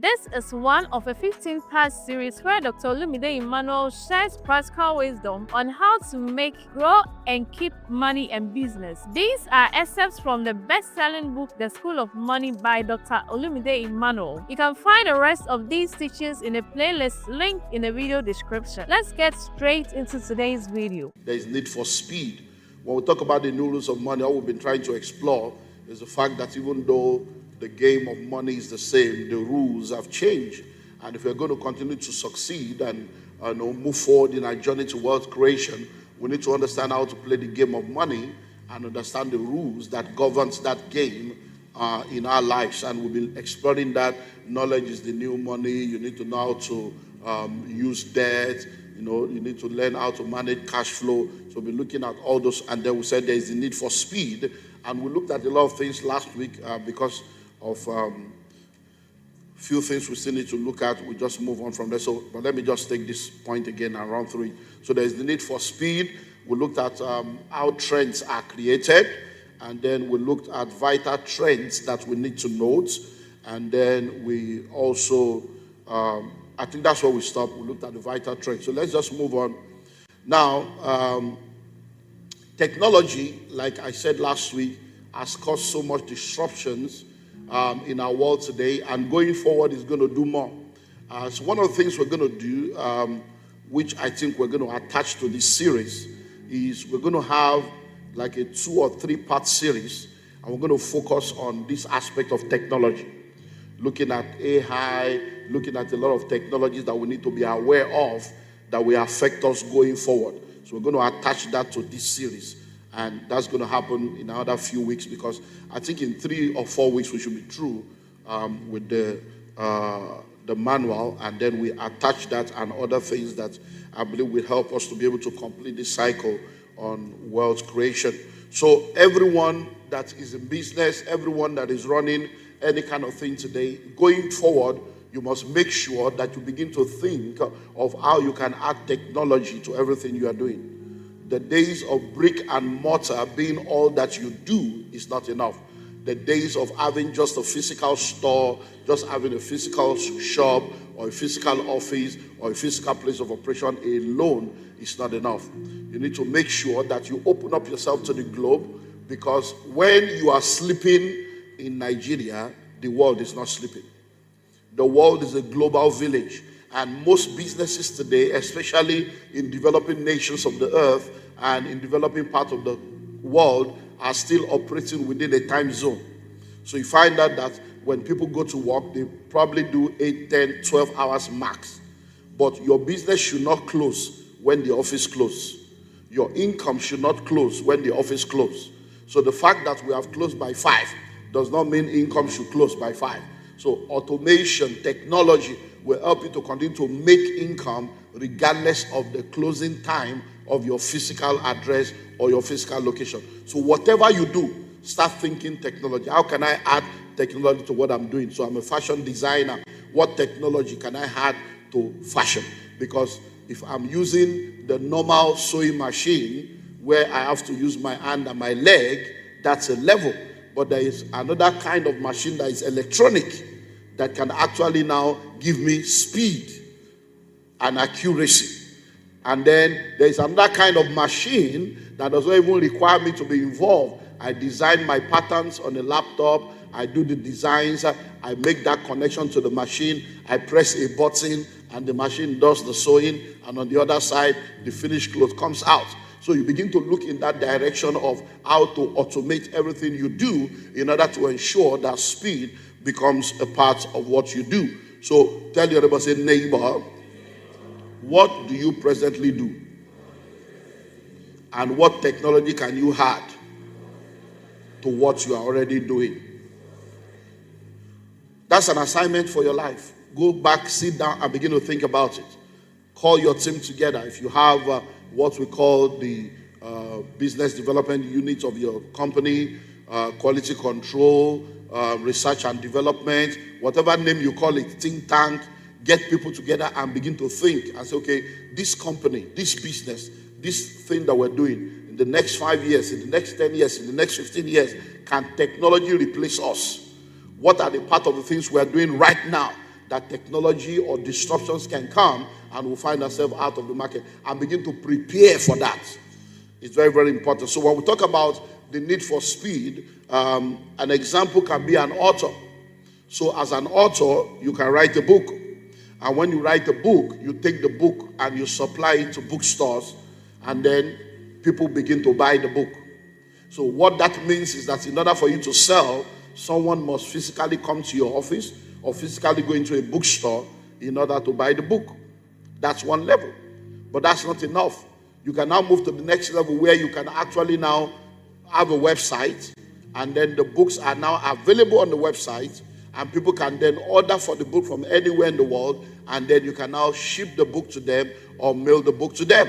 This is one of a 15-part series where Dr. Olumide Emmanuel shares practical wisdom on how to make, grow, and keep money and business. These are excerpts from the best-selling book, The School of Money by Dr. Olumide Emmanuel. You can find the rest of these teachings in a playlist linked in the video description. Let's get straight into today's video. There is need for speed. When we talk about the new rules of money, all we've been trying to explore is the fact that even though the game of money is the same, the rules have changed. And if we're going to continue to succeed and move forward in our journey to wealth creation, we need to understand how to play the game of money and understand the rules that governs that game in our lives. And we'll be exploring that. Knowledge is the new money. You need to know how to use debt. You need to learn how to manage cash flow. So we'll be looking at all those. And then we said there is a need for speed. And we looked at a lot of things last week because of few things we still need to look at. We just move on from there. But let me just take this point again and run through it. So there is the need for speed. We looked at how trends are created. And then we looked at vital trends that we need to note. And then we also, I think that's where we stopped. We looked at the vital trends. So let's just move on. Now, technology, like I said last week, has caused so much disruptions in our world today, and going forward is going to do more. So one of the things we're going to do, which I think we're going to attach to this series, is we're going to have like a 2 or 3 part series, and we're going to focus on this aspect of technology, looking at AI, looking at a lot of technologies that we need to be aware of that will affect us going forward. So we're going to attach that to this series. And that's going to happen in another few weeks, because I think in 3 or 4 weeks we should be through with the manual, and then we attach that and other things that I believe will help us to be able to complete this cycle on wealth creation. So everyone that is in business, everyone that is running any kind of thing today, going forward, you must make sure that you begin to think of how you can add technology to everything you are doing. The days of brick and mortar being all that you do is not enough. The days of having just a physical store, just having a physical shop or a physical office or a physical place of operation alone is not enough. You need to make sure that you open up yourself to the globe, because when you are sleeping in Nigeria, the world is not sleeping. The world is a global village. And most businesses today, especially in developing nations of the earth and in developing parts of the world, are still operating within a time zone. So you find out that when people go to work, they probably do 8, 10, 12 hours max. But your business should not close when the office closes. Your income should not close when the office closes. So the fact that we have closed by 5 does not mean income should close by 5. So automation, technology will help you to continue to make income regardless of the closing time of your physical address or your physical location. So whatever you do, start thinking technology. How can I add technology to what I'm doing? So I'm a fashion designer. What technology can I add to fashion? Because if I'm using the normal sewing machine where I have to use my hand and my leg, that's a level. But there is another kind of machine that is electronic that can actually now give me speed and accuracy. And then there is another kind of machine that does not even require me to be involved. I design my patterns on a laptop. I do the designs. I make that connection to the machine. I press a button and the machine does the sewing. And on the other side, the finished cloth comes out. So you begin to look in that direction of how to automate everything you do in order to ensure that speed becomes a part of what you do. So tell your neighbor, say, neighbor, what do you presently do? And what technology can you add to what you are already doing? That's an assignment for your life. Go back, sit down, and begin to think about it. Call your team together. If you have what we call the business development unit of your company, quality control, research and development, whatever name you call it, think tank, get people together and begin to think and say, okay, this company, this business, this thing that we're doing in the next 5 years, in the next 10 years, in the next 15 years, can technology replace us? What are the part of the things we're doing right now that technology or disruptions can come and we'll find ourselves out of the market, and begin to prepare for that. It's very, very important. So when we talk about the need for speed, an example can be an author. So as an author, you can write a book. And when you write a book, you take the book and you supply it to bookstores, and then people begin to buy the book. So what that means is that in order for you to sell, someone must physically come to your office or physically go into a bookstore in order to buy the book. That's one level. But that's not enough. You can now move to the next level where you can actually now have a website, and then the books are now available on the website, and people can then order for the book from anywhere in the world, and then you can now ship the book to them or mail the book to them.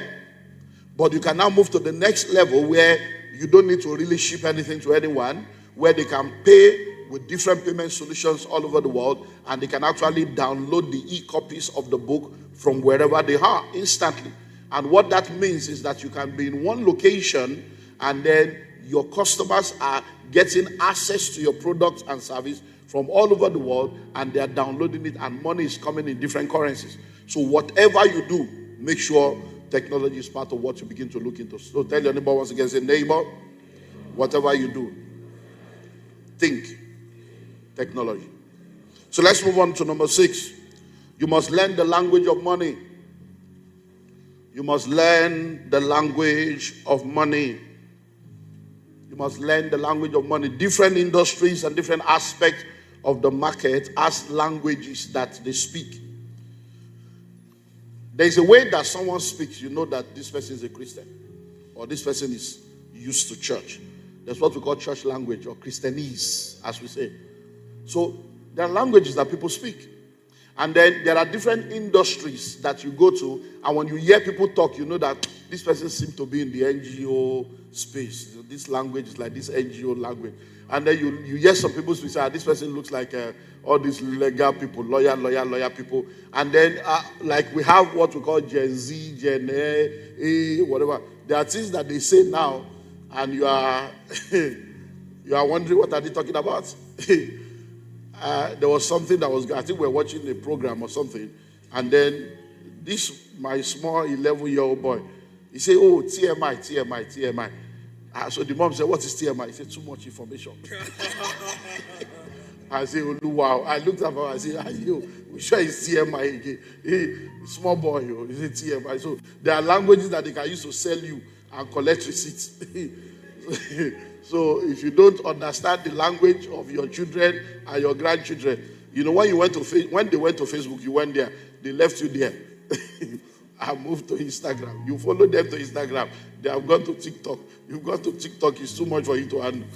But you can now move to the next level where you don't need to really ship anything to anyone, where they can pay with different payment solutions all over the world, and they can actually download the e-copies of the book from wherever they are instantly. And what that means is that you can be in one location, and then your customers are getting access to your products and service from all over the world, and they are downloading it, and money is coming in different currencies. So whatever you do, make sure technology is part of what you begin to look into. So tell your neighbor once again, say, neighbor, whatever you do, think technology. So let's move on to number 6. You must learn the language of money. You must learn the language of money. You must learn the language of money. Different industries and different aspects of the market has languages that they speak. There is a way that someone speaks, you know that this person is a Christian, or this person is used to church. That's what we call church language, or Christianese, as we say. So there are languages that people speak. And then there are different industries that you go to, and when you hear people talk, you know that this person seems to be in the NGO space. This language is like this NGO language. And then you hear some people say, this person looks like all these legal people, lawyer people. And then like we have what we call Gen Z, Gen A, whatever. There are things that they say now, and you are you are wondering, what are they talking about? There was something that was, I think we were watching a program or something, and then my small 11-year-old boy, he said, oh, TMI. So the mom said, what is TMI? He said, too much information. I said, oh, wow. I looked at him, I said, we sure it's TMI again. Small boy, he said TMI. So there are languages that they can use to sell you and collect receipts. So if you don't understand the language of your children and your grandchildren, you know, when they went to Facebook, you went there, they left you there. I moved to Instagram. You follow them to Instagram. They have gone to TikTok. You've gone to TikTok. It's too much for you to handle.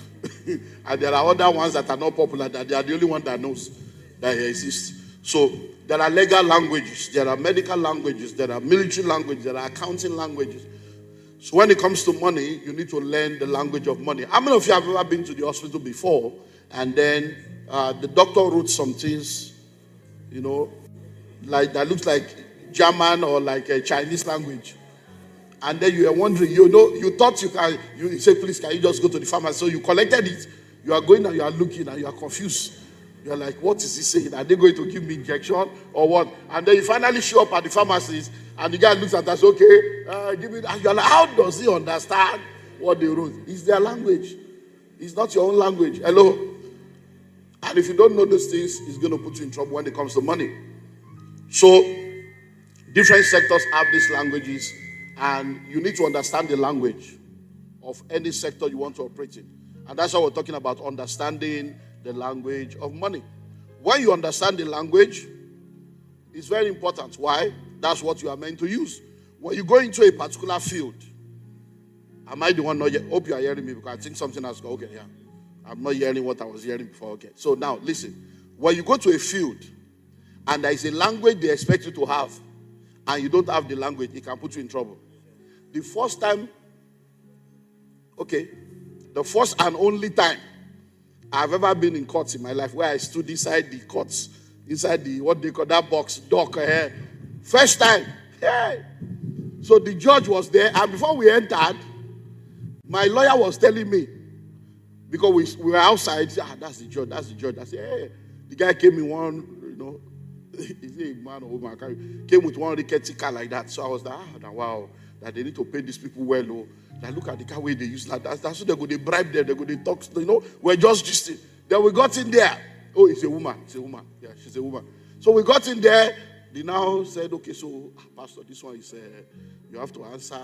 And there are other ones that are not popular, that they are the only one that knows that it exists. So there are legal languages. There are medical languages. There are military languages. There are accounting languages. So when it comes to money, you need to learn the language of money. How many of you have ever been to the hospital before, and then the doctor wrote some things, you know, like that looks like German or like a Chinese language, and then you are wondering, you thought you say, please, can you just go to the pharmacy? So you collected it, you are going and you are looking and you are confused. You are like, what is he saying? Are they going to give me injection or what? And then you finally show up at the pharmacist, and the guy looks at us, okay, give me that. You are like, how does he understand what they wrote? It's their language. It's not your own language. Hello? And if you don't know those things, it's going to put you in trouble when it comes to money. So different sectors have these languages, and you need to understand the language of any sector you want to operate in. And that's why we're talking about understanding the language of money. When you understand the language, it's very important. Why? That's what you are meant to use. When you go into a particular field, am I the one not yet? Hope you are hearing me, because I think something has gone. Okay, yeah. I'm not hearing what I was hearing before. Okay. So now, listen. When you go to a field, and there is a language they expect you to have, and you don't have the language, it can put you in trouble. The first and only time I've ever been in courts in my life, where I stood inside the courts, inside the, what they call that box, dock. First time. Hey. So the judge was there, and before we entered, my lawyer was telling me, because we were outside, that's the judge. I said, hey. The guy came in one, He said, man or woman came with one rickety car like that. So I was like, wow, that they need to pay these people well. Oh. Like, look at the car way they use that. That's what they go, they bribe them, they go, they talk. We're just gisting. Then we got in there. Oh, it's a woman. It's a woman. Yeah, she's a woman. So we got in there. They now said, okay, so Pastor, this one is you have to answer.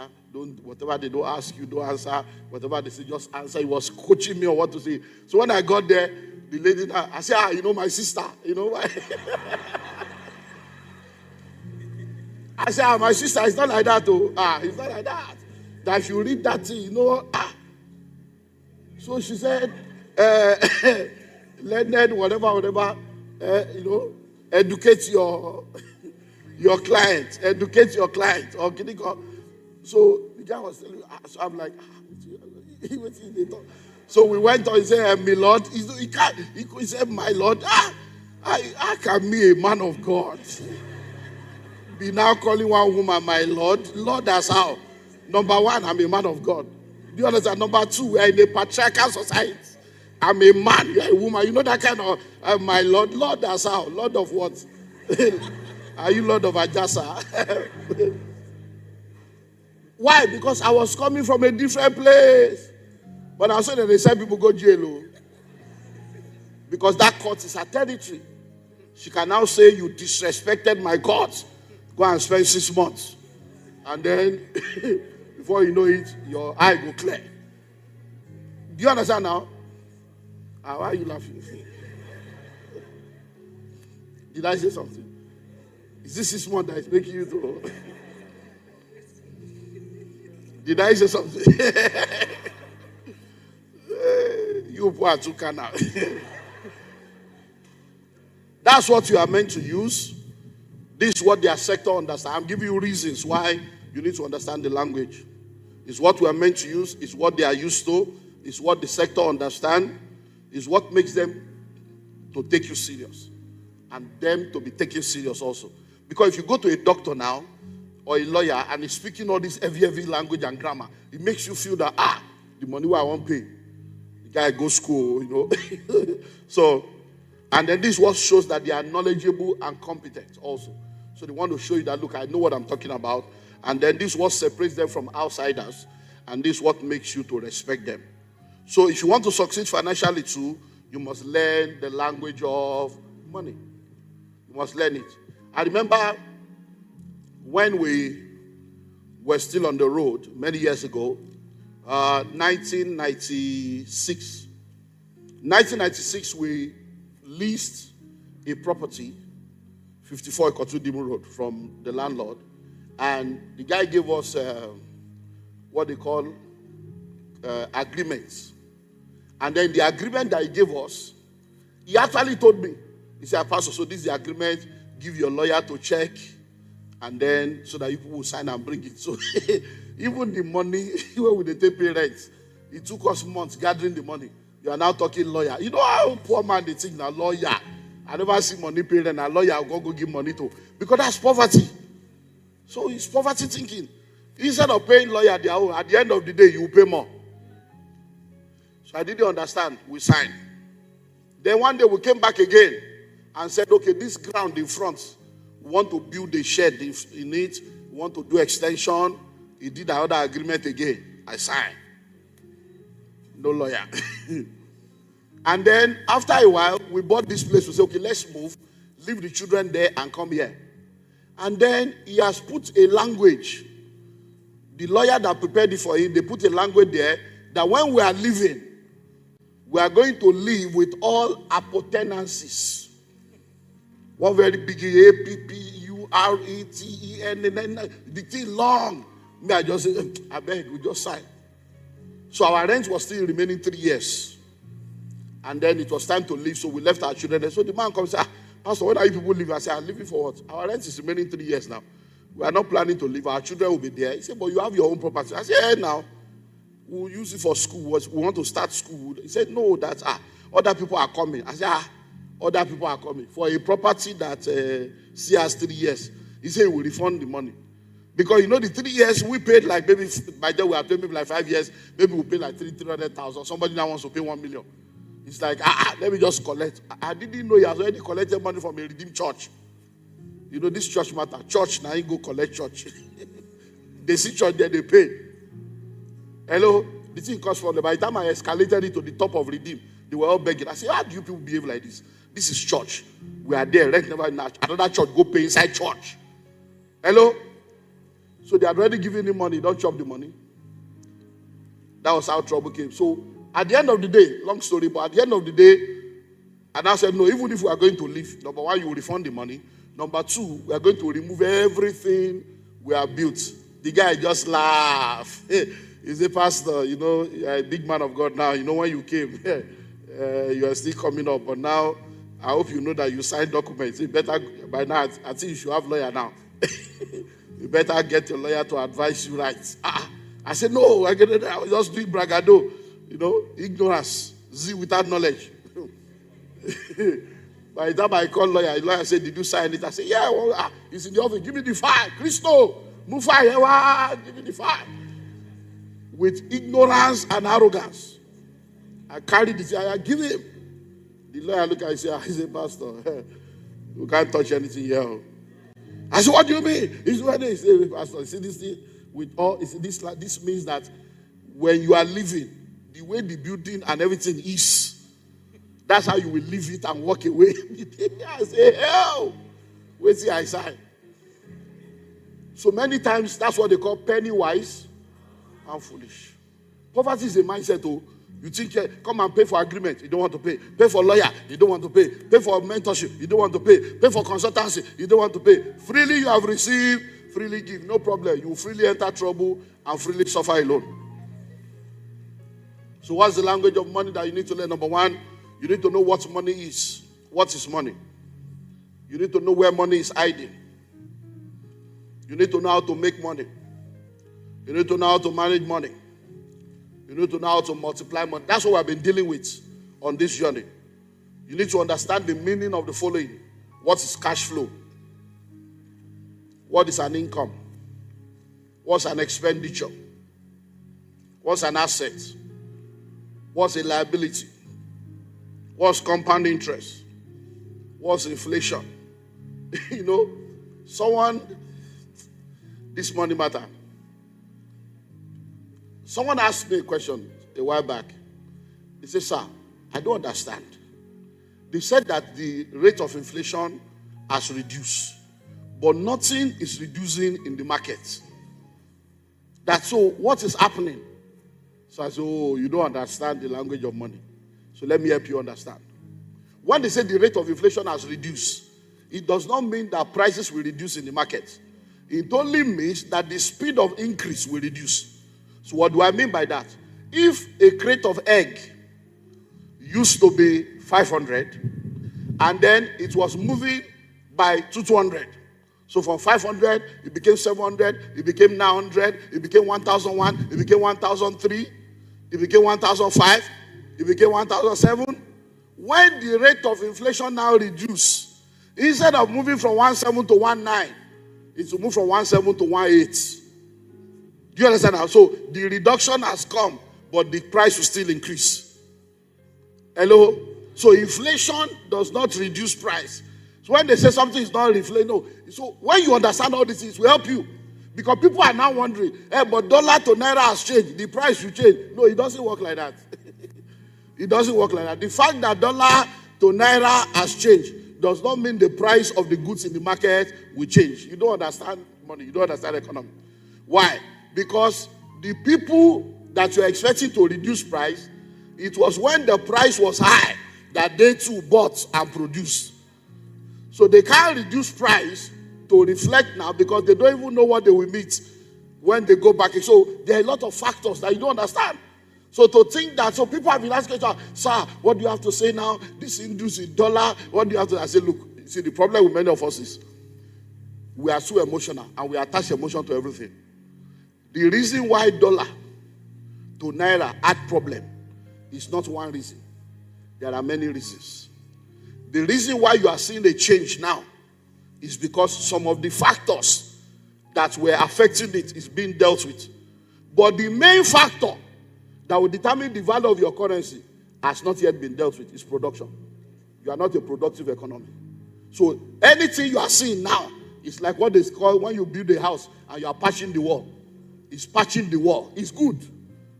Whatever they don't ask you, don't answer. Whatever they say, just answer. He was coaching me on what to say. So when I got there, the lady, I said, my sister, I said, my sister, it's not like that, oh. It's not like that. That if you read that thing, So she said, learned, whatever, educate your client. Educate your client. So the guy was telling me, so I'm like, so we went on, he said, my Lord. He said, my Lord, I can be a man of God. Be now calling one woman my Lord. Lord, that's how. Number one, I'm a man of God. Do you understand? Number two, we are in a patriarchal society. I'm a man, you're a woman. You know that kind of, my Lord. Lord, that's how. Lord of what? Are you Lord of Ajasa? Why? Because I was coming from a different place. But I said that they said people go jail. Because that court is her territory. She can now say, you disrespected my God. Go and spend 6 months. And then, before you know it, your eye go clear. Do you understand now? Why are you laughing? Did I say something? Is this 6 months that is making you to... Did I say something? You poor Tuka now. That's what you are meant to use. This is what their sector understands. I'm giving you reasons why you need to understand the language. It's what we are meant to use. It's what they are used to. It's what the sector understands. It's what makes them to take you serious. And them to be taken serious also. Because if you go to a doctor now, or a lawyer, and he's speaking all this heavy language and grammar, it makes you feel that, the money I won't pay. The guy goes school, So, and then this what shows that they are knowledgeable and competent also. So they want to show you that, look, I know what I'm talking about. And then this what separates them from outsiders. And this what makes you to respect them. So if you want to succeed financially too, you must learn the language of money. You must learn it. I remember when we were still on the road many years ago, 1996. 1996, we leased a property, 54 Ikotudimu Road, from the landlord. And the guy gave us what they call agreements. And then the agreement that he gave us, he actually told me, he said, Pastor, so this is the agreement, give your lawyer to check, and then so that people will sign and bring it. So even the money, when we take pay rent, it took us months gathering the money. You are now talking lawyer. You know how poor man they think now, lawyer. I never see money pay rent, a lawyer will go give money to. Because that's poverty. So it's poverty thinking. Instead of paying lawyer their own, at the end of the day, you will pay more. So I didn't understand. We signed. Then one day we came back again and said, okay, this ground in front, we want to build a shed in it. We want to do extension. He did another agreement again. I signed. No lawyer. And then after a while, we bought this place. We said, okay, let's move. Leave the children there and come here. And then he has put a language. The lawyer that prepared it for him, they put a language there that when we are leaving, we are going to live with all appurtenances. One very big APPURETEN, the thing long. Me, I just say, I beg, we just sign. So our rent was still remaining 3 years. And then it was time to leave, so we left our children there. So the man comes and says, Pastor, when are you people leaving? I said, I'm leaving for what? Our rent is remaining 3 years now. We are not planning to leave. Our children will be there. He said, but you have your own property. I said, hey, now. We'll use it for school. We want to start school. He said, no, that's other people are coming. I said, other people are coming. For a property that see us 3 years. He said, we'll refund the money. Because, the 3 years we paid like maybe, by then we are paying maybe like 5 years, maybe we'll pay like 300,000. Somebody now wants to pay 1 million. It's like, let me just collect. I didn't know he has already collected money from a redeemed church. You know, this church matter. Church, now you go collect church. They see church there, they pay. Hello? The thing costs from them. By the time I escalated it to the top of Redeem, they were all begging. I said, how do you people behave like this? This is church. We are there. Rent never enough. Another church, go pay inside church. Hello? So they had already given him money. Don't chop the money. That was how trouble came. So at the end of the day, long story, but at the end of the day, and I said, no, even if we are going to leave, number one, you will refund the money. Number two, we are going to remove everything we have built. The guy just laughed. Hey, he's a pastor, you know, you're a big man of God now. You know, when you came, you are still coming up. But now, I hope you know that you signed documents. You better, by now, I think you should have a lawyer now. You better get your lawyer to advise you right. I said, no, I was just doing bragado. You know, ignorance, zeal without knowledge. By the time I called lawyer, the lawyer said, did you sign it? I said, yeah, well, he's in the office. Give me the file. Christo, move file. Give me the file. With ignorance and arrogance, I carried it. I give him. The lawyer looked at me and said, he's a pastor. You can't touch anything here. I said, what do you mean? He's ready. He said, pastor, see this thing? With all, this means that when you are living, the way the building and everything is, that's how you will leave it and walk away. I say, hell, wait till I sign. So many times, that's what they call penny wise and foolish. Poverty is a mindset. Oh, you think, come and pay for agreement, you don't want to pay. Pay for lawyer, you don't want to pay. Pay for mentorship, you don't want to pay. Pay for consultancy, you don't want to pay. Freely you have received, freely give, no problem. You will freely enter trouble and freely suffer alone. So what's the language of money that you need to learn? Number one, you need to know what money is. What is money? You need to know where money is hiding. You need to know how to make money. You need to know how to manage money. You need to know how to multiply money. That's what we've been dealing with on this journey. You need to understand the meaning of the following. What is cash flow? What is an income? What's an expenditure? What's an asset? What's a liability? What's compound interest? What's inflation? You know, this money matter. Someone asked me a question a while back. He said, sir, I don't understand. They said that the rate of inflation has reduced, but nothing is reducing in the market. That's so what is happening? So I said, oh, you don't understand the language of money. So let me help you understand. When they say the rate of inflation has reduced, it does not mean that prices will reduce in the market. It only means that the speed of increase will reduce. So what do I mean by that? If a crate of egg used to be 500 and then it was moving by 200. So from 500, it became 700, it became 900, it became 1001, it became 1003, it became 1005, it became 1007. When the rate of inflation now reduced, instead of moving from 17 to 19, it will move from 17 to 18. Do you understand now? So the reduction has come, but the price will still increase. Hello? So inflation does not reduce price. So when they say something is not reflecting, no. So when you understand all these things, it will help you. Because people are now wondering, but dollar to naira has changed. The price will change. No, it doesn't work like that. It doesn't work like that. The fact that dollar to naira has changed does not mean the price of the goods in the market will change. You don't understand money. You don't understand economy. Why? Because the people that you're expecting to reduce price, it was when the price was high that they too bought and produced. So they can't reduce price to reflect now because they don't even know what they will meet when they go back. So there are a lot of factors that you don't understand. So to think that, so people have been asking, sir, what do you have to say now? This induce in dollar. What do you have to say? I say, look, see, the problem with many of us is we are so emotional and we attach emotion to everything. The reason why dollar to naira had problem is not one reason. There are many reasons. The reason why you are seeing a change now is because some of the factors that were affecting it is being dealt with. But the main factor that will determine the value of your currency has not yet been dealt with is production. You are not a productive economy. So anything you are seeing now It's like what they call when you build a house and you are patching the wall. It's patching the wall. It's good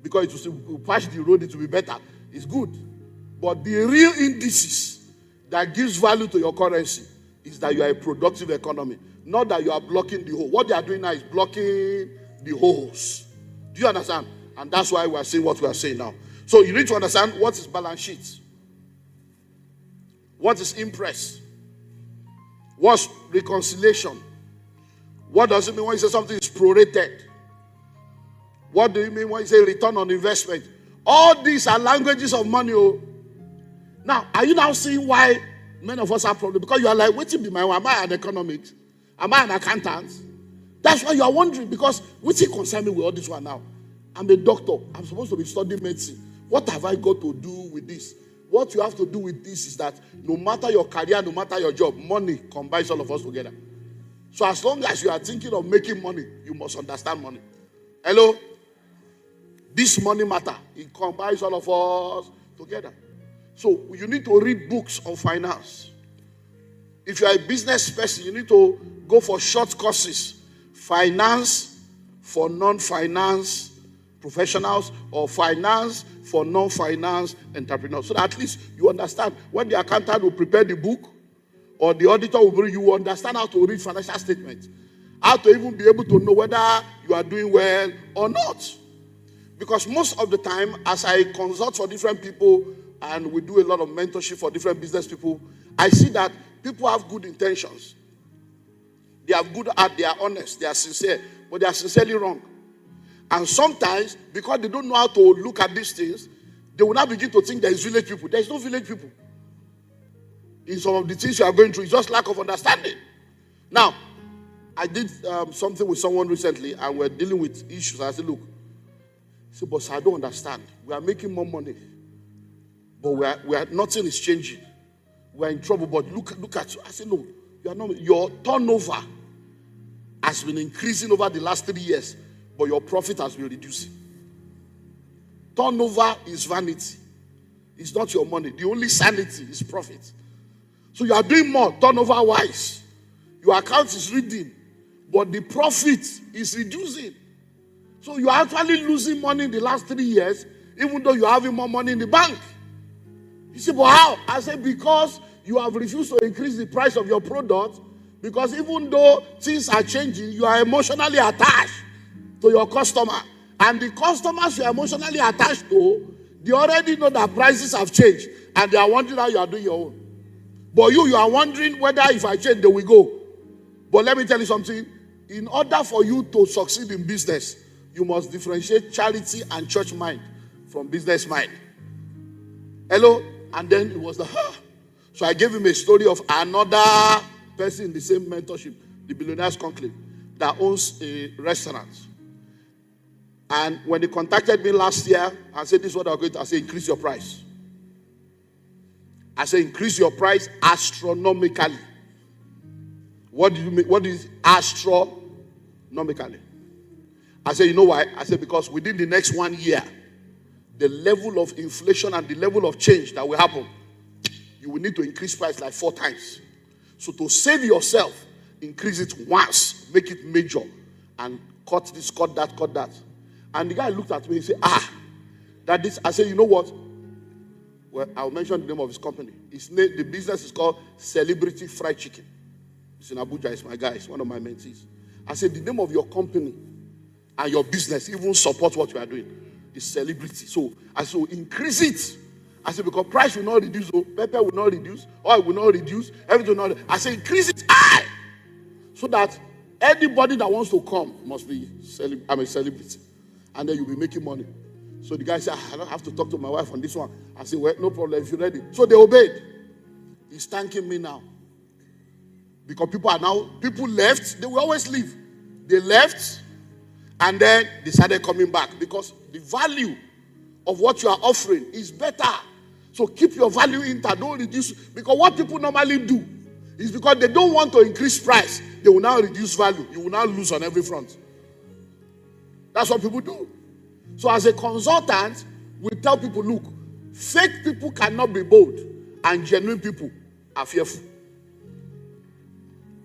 because it will patch the road, it will be better. It's good. But the real indices that gives value to your currency is that you are a productive economy, not that you are blocking the hole. What they are doing now is blocking the holes. Do you understand? And that's why we are saying what we are saying now. So you need to understand what is balance sheet, what is impress, what's reconciliation, what does it mean when you say something is prorated, what do you mean when you say return on investment? All these are languages of money. Oh. Now, are you now seeing why many of us have problems? Because you are like, wait, am I an economics? Am I an accountant? That's why you are wondering, because which concern me with all this one now? I'm a doctor. I'm supposed to be studying medicine. What have I got to do with this? What you have to do with this is that no matter your career, no matter your job, money combines all of us together. So as long as you are thinking of making money, you must understand money. Hello? This money matter. It combines all of us together. So you need to read books on finance. If you are a business person, you need to go for short courses. Finance for non-finance professionals or finance for non-finance entrepreneurs. So that at least you understand when the accountant will prepare the book or the auditor will bring, you will understand how to read financial statements. How to even be able to know whether you are doing well or not. Because most of the time, as I consult for different people and we do a lot of mentorship for different business people, I see that people have good intentions. They have good heart, they are honest, they are sincere, but they are sincerely wrong. And sometimes, because they don't know how to look at these things, they will now begin to think there is village people. There is no village people. In some of the things you are going through, it's just lack of understanding. Now, I did something with someone recently, and we're dealing with issues. I said, look, but I don't understand. We are making more money, but we are nothing is changing. We are in trouble, but look at you. I said, no, you are not. Your turnover has been increasing over the last 3 years, but your profit has been reducing. Turnover is vanity. It's not your money. The only sanity is profit. So you are doing more turnover-wise. Your account is reading, but the profit is reducing. So you are actually losing money in the last 3 years, even though you are having more money in the bank. You say, but how? I said, because you have refused to increase the price of your product, because even though things are changing, you are emotionally attached to your customer. And the customers you are emotionally attached to, they already know that prices have changed, and they are wondering how you are doing your own. But you are wondering whether if I change, they will go. But let me tell you something. In order for you to succeed in business, you must differentiate charity and church mind from business mind. Hello? And then it was So I gave him a story of another person in the same mentorship, the Billionaires Conclave, that owns a restaurant. And when they contacted me last year and said, this is what I'm going to, I said, increase your price. I said, increase your price astronomically. What do you mean? What is astronomically? I said, you know why? I said, because within the next 1 year, the level of inflation and the level of change that will happen, you will need to increase price like 4 times. So to save yourself, increase it once, make it major, and cut this, cut that, cut that. And the guy looked at me and said, that this. I said, you know what? Well, I'll mention the name of his company. The business is called Celebrity Fried Chicken. It's in Abuja. It's my guy. It's one of my mentees. I said, the name of your company and your business even support what you are doing. It's Celebrity. So I said, increase it. I said, because price will not reduce, pepper will not reduce, oil will not reduce, everything will not reduce. I said, increase it high. So that anybody that wants to come must be I'm a celebrity. And then you'll be making money. So the guy said, I don't have to talk to my wife on this one. I said, well, no problem if you're ready. So they obeyed. He's thanking me now. Because people left. They will always leave. They left and then they started coming back. Because the value of what you are offering is better. So keep your value intact. Don't reduce. Because what people normally do is because they don't want to increase price. They will now reduce value. You will now lose on every front. That's what people do. So as a consultant, we tell people, look, fake people cannot be bold and genuine people are fearful.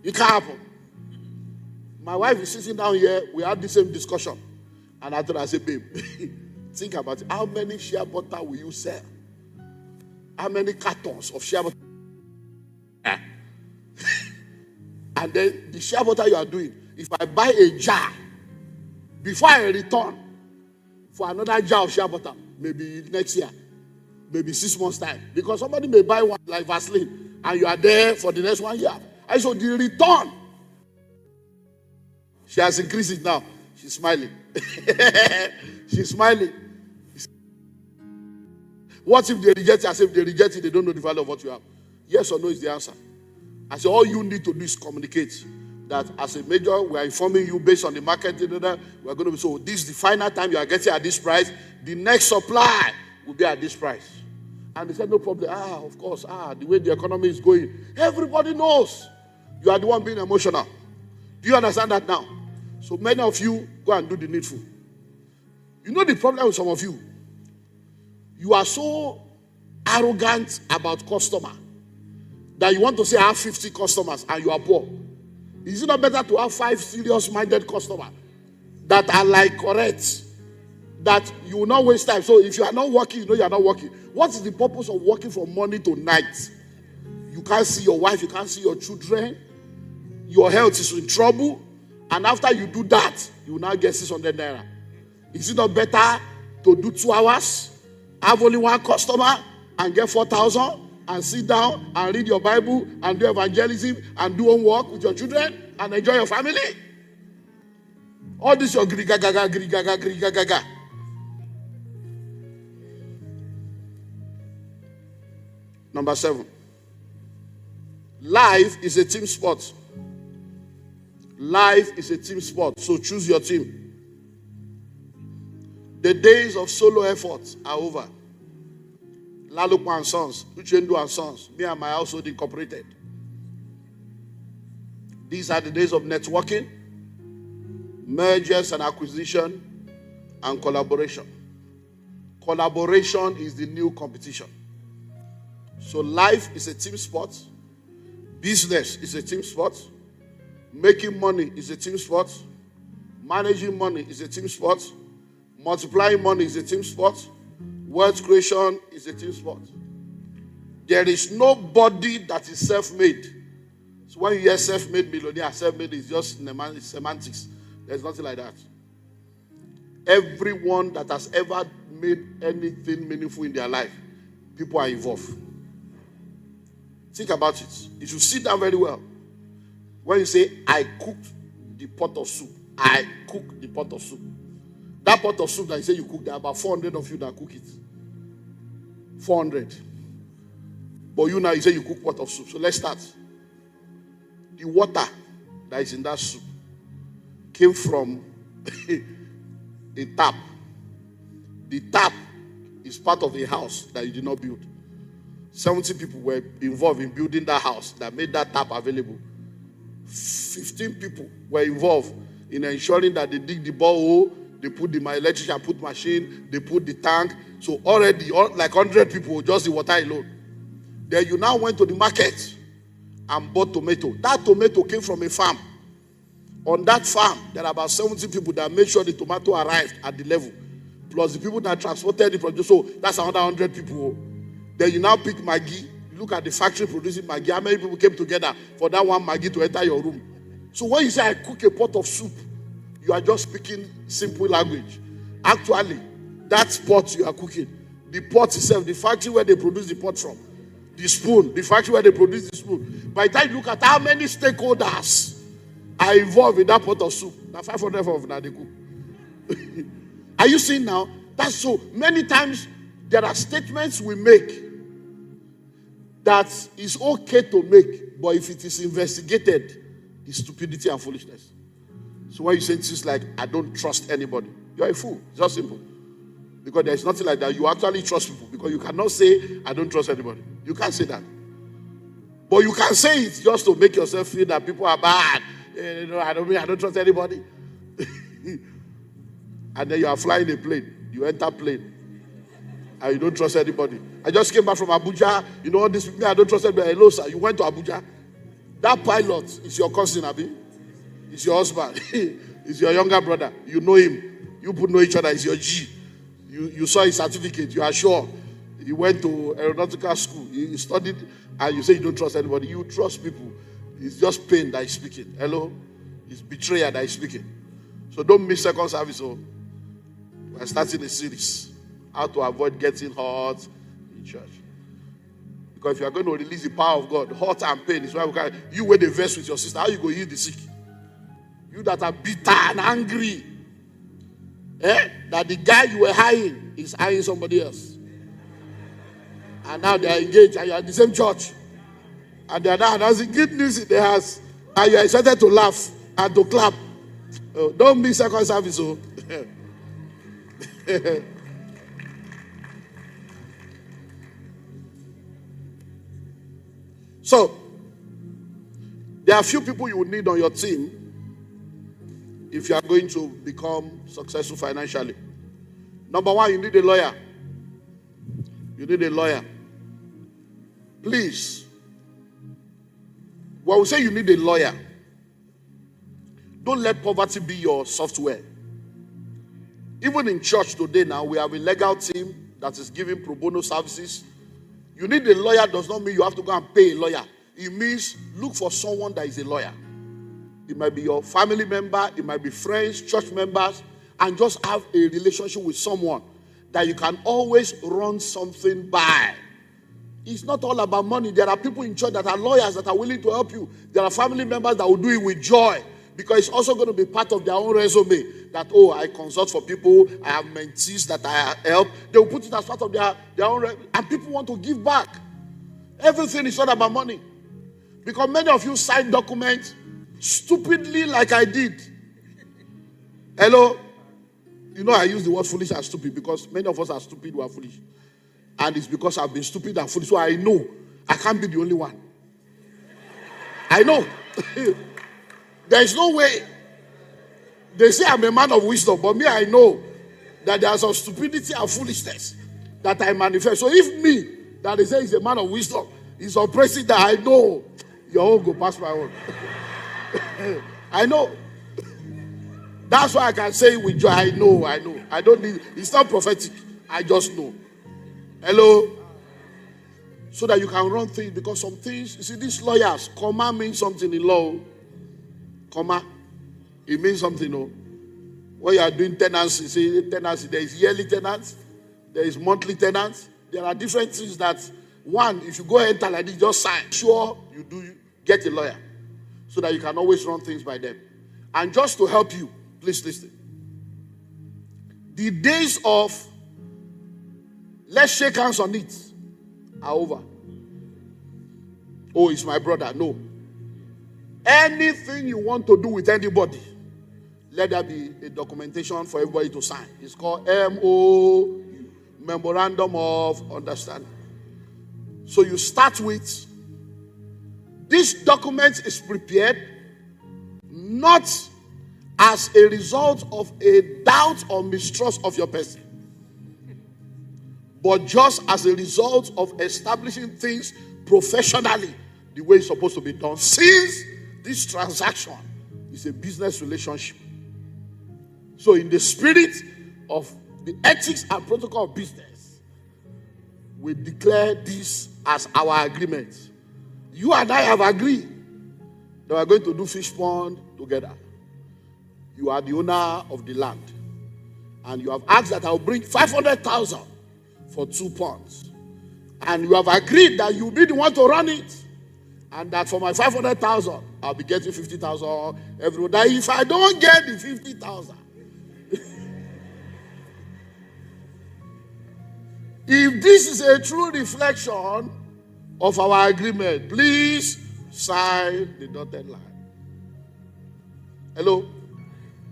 It can't happen. My wife is sitting down here. We had the same discussion. And I told her, I said, babe, think about it. How many shea butter will you sell? How many cartons of shea butter? And then the shea butter you are doing, if I buy a jar, before I return for another jar of shea butter, maybe next year, maybe 6 months' time, because somebody may buy one like Vaseline, and you are there for the next 1 year. I said, the return. She has increased it now. She's smiling. She's smiling. What if they reject it? I said, if they reject it, they don't know the value of what you have. Yes or no is the answer. I said, all you need to do is communicate that as a major, we are informing you based on the market. We are going to be, so this is the final time you are getting at this price. The next supply will be at this price. And they said, no problem. Of course. The way the economy is going. Everybody knows you are the one being emotional. Do you understand that now? So many of you go and do the needful. You know the problem with some of you? You are so arrogant about customer that you want to say I have 50 customers and you are poor. Is it not better to have 5 serious-minded customers that are like correct, that you will not waste time? So if you are not working, you know you are not working. What is the purpose of working from morning to night? You can't see your wife, you can't see your children. Your health is in trouble. And after you do that, you will now get 600 naira. Is it not better to do 2 hours, have only 1 customer, and get 4,000, and sit down and read your Bible and do evangelism and do homework with your children and enjoy your family? All this your grigagaga. Number 7. Life is a team sport. Life is a team sport, so choose your team. The days of solo efforts are over. Lalukwa and Sons, Uchendu and Sons, me and my household incorporated. These are the days of networking, mergers and acquisition, and collaboration. Collaboration is the new competition. So life is a team sport. Business is a team sport. Making money is a team sport. Managing money is a team sport. Multiplying money is a team sport. Wealth creation is a team sport. There is nobody that is self-made. So when you hear self-made millionaire, self-made is just semantics. There's nothing like that. Everyone that has ever made anything meaningful in their life, people are involved. Think about it. You should sit down very well. When you say, I cooked the pot of soup. I cooked the pot of soup. That pot of soup that you say you cook, there are about 400 of you that cook it. 400. But you now, you say you cook pot of soup. So let's start. The water that is in that soup came from a tap. The tap is part of a house that you did not build. 70 people were involved in building that house that made that tap available. 15 people were involved in ensuring that they dig the borehole, they put the electrician, put machine, they put the tank. So already, like 100 people, just the water alone. Then you now went to the market and bought tomato. That tomato came from a farm. On that farm, there are about 70 people that made sure the tomato arrived at the level. Plus the people that transported the produce. So that's another 100 people. Then you now pick Maggi. Look at the factory producing Maggi. How many people came together for that one Maggi to enter your room? So when you say I cook a pot of soup, you are just speaking simple language. Actually, that pot you are cooking, the pot itself, the factory where they produce the pot from, the spoon, the factory where they produce the spoon. By the time you look at how many stakeholders are involved in that pot of soup, now 500 of them they cook. Are you seeing now? That's so many times there are statements we make that is okay to make, but if it is investigated, it's stupidity and foolishness. So when you say things like, I don't trust anybody, you're a fool. It's just simple. Because there's nothing like that. You actually trust people. Because you cannot say, I don't trust anybody. You can't say that. But you can say it just to make yourself feel that people are bad. I don't trust anybody. And then you are flying a plane. You enter plane. And you don't trust anybody. I just came back from Abuja. You know, this people, I don't trust anybody. Hello, sir. You went to Abuja. That pilot is your cousin, Abi. It's your husband. It's your younger brother. You know him. You both know each other. It's your G. You saw his certificate. You are sure. He went to aeronautical school. He studied, and you say you don't trust anybody. You trust people. It's just pain that is speaking. Hello? It's betrayal that is speaking. So don't miss second service. Oh. We're starting a series. How to avoid getting hurt in church. Because if you are going to release the power of God, hurt and pain is why we can. You wear the verse with your sister. How you go heal the sick? You that are bitter and angry. That the guy you were eyeing is eyeing somebody else. And now they are engaged and you are in the same church. And they are now announcing good news in the house. And you are excited to laugh and to clap. Oh, don't miss second service. Oh. So, there are a few people you would need on your team if you are going to become successful financially. Number one, you need a lawyer. You need a lawyer. Please. When we say you need a lawyer, don't let poverty be your software. Even in church today now, we have a legal team that is giving pro bono services. You need a lawyer does not mean you have to go and pay a lawyer. It means look for someone that is a lawyer. It might be your family member, it might be friends, church members, and just have a relationship with someone that you can always run something by. It's not all about money. There are people in church that are lawyers that are willing to help you. There are family members that will do it with joy because it's also going to be part of their own resume that, oh, I consult for people, I have mentees that I help. They will put it as part of their own resume. And people want to give back. Everything is not about money. Because many of you sign documents stupidly like I did. Hello? You know I use the word foolish and stupid because many of us are stupid who are foolish. And it's because I've been stupid and foolish. So I know I can't be the only one. I know. There is no way. They say I'm a man of wisdom, but me, I know that there are some stupidity and foolishness that I manifest. So if me, that they say is a man of wisdom, is oppressing that, I know your own go past my own. I know. That's why I can say it with joy. I know. I don't need, it's not prophetic. I just know. Hello? So that you can run things, because some things, you see, these lawyers, comma means something in law. Comma, it means something. No? When you are doing tenancy, see, tenancy, there is yearly tenants, there is monthly tenants. There are different things that, one, if you go enter like this, just sign. Sure, you do get a lawyer so that you can always run things by them. And just to help you, please listen. The days of let's shake hands on it are over. Oh, it's my brother. No. Anything you want to do with anybody, let there be a documentation for everybody to sign. It's called MOU, Memorandum of Understanding. So you start with, this document is prepared not as a result of a doubt or mistrust of your person, but just as a result of establishing things professionally the way it's supposed to be done. Since this transaction is a business relationship, so in the spirit of the ethics and protocol of business, we declare this as our agreement. You and I have agreed that we are going to do fish pond together. You are the owner of the land, and you have asked that I will bring 500,000 for 2 ponds, and you have agreed that you will be the one to run it, and that for my 500,000 I'll be getting 50,000 every day. If I don't get the 50,000, if this is a true reflection of our agreement, please sign the dotted line. Hello?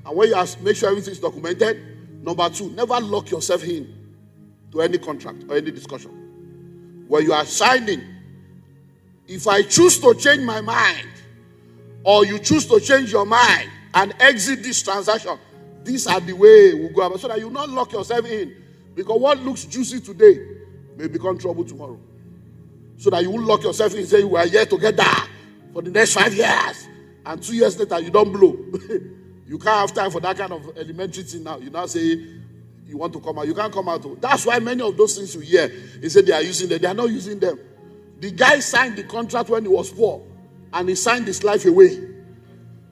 And when you ask, make sure everything is documented. Number 2, never lock yourself in to any contract or any discussion. When you are signing, if I choose to change my mind, or you choose to change your mind and exit this transaction, these are the way we'll go about, so that you not lock yourself in. Because what looks juicy today may become trouble tomorrow. So that you won't lock yourself in and say, we are here together for the next 5 years. and 2 years later you don't blow. You can't have time for that kind of elementary thing now. You now say you want to come out. You can't come out. That's why many of those things you hear, he said they are using them. They are not using them. The guy signed the contract when he was poor, and he signed his life away.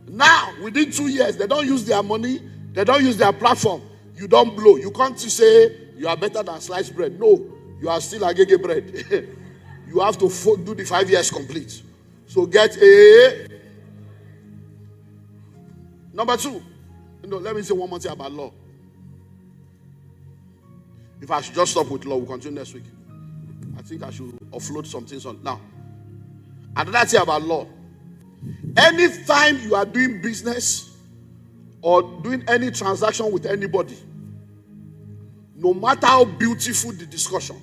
Now, within 2 years, they don't use their money. They don't use their platform. You don't blow. You can't say you are better than sliced bread. No, you are still agege bread. You have to do the 5 years complete. So get a... Number two, let me say one more thing about law. If I should just stop with law, we'll continue next week. I think I should offload some things on. Now, another thing about law. Anytime you are doing business or doing any transaction with anybody, no matter how beautiful the discussion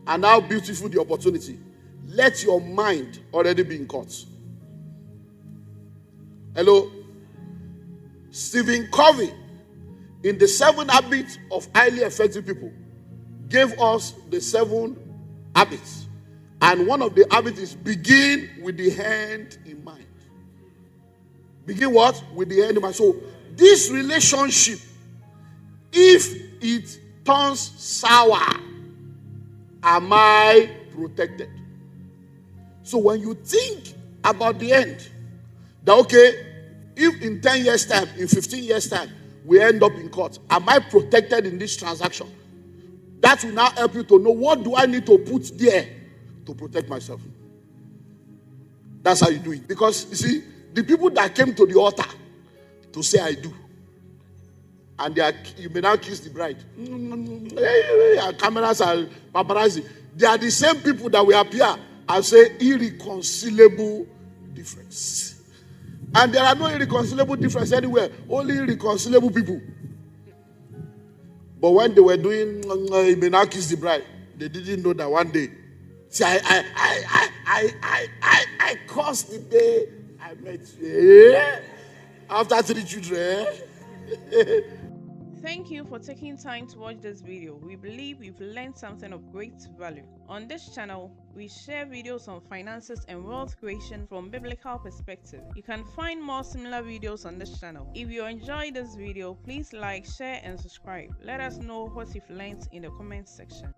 and how beautiful the opportunity, let your mind already be in court. Hello? Stephen Covey, in the 7 habits of highly effective people, gave us the 7 habits. And one of the habits is begin with the end in mind. Begin what? With the end in mind. So this relationship, if it turns sour, am I protected? So when you think about the end, that okay, if in 10 years time, in 15 years time, we end up in court, am I protected in this transaction? That will now help you to know what do I need to put there to protect myself. That's how you do it. Because you see, the people that came to the altar to say I do, and you may now kiss the bride. Cameras are paparazzi. They are the same people that will appear and say irreconcilable difference. And there are no irreconcilable difference anywhere. Only irreconcilable people. But when they were doing, you may now kiss the bride, they didn't know that one day. See, I cursed the day I met you. After 3 children. Thank you for taking time to watch this video. We believe you've learned something of great value. On this channel, we share videos on finances and wealth creation from biblical perspective. You can find more similar videos on this channel. If you enjoyed this video, please like, share, and subscribe. Let us know what you've learned in the comment section.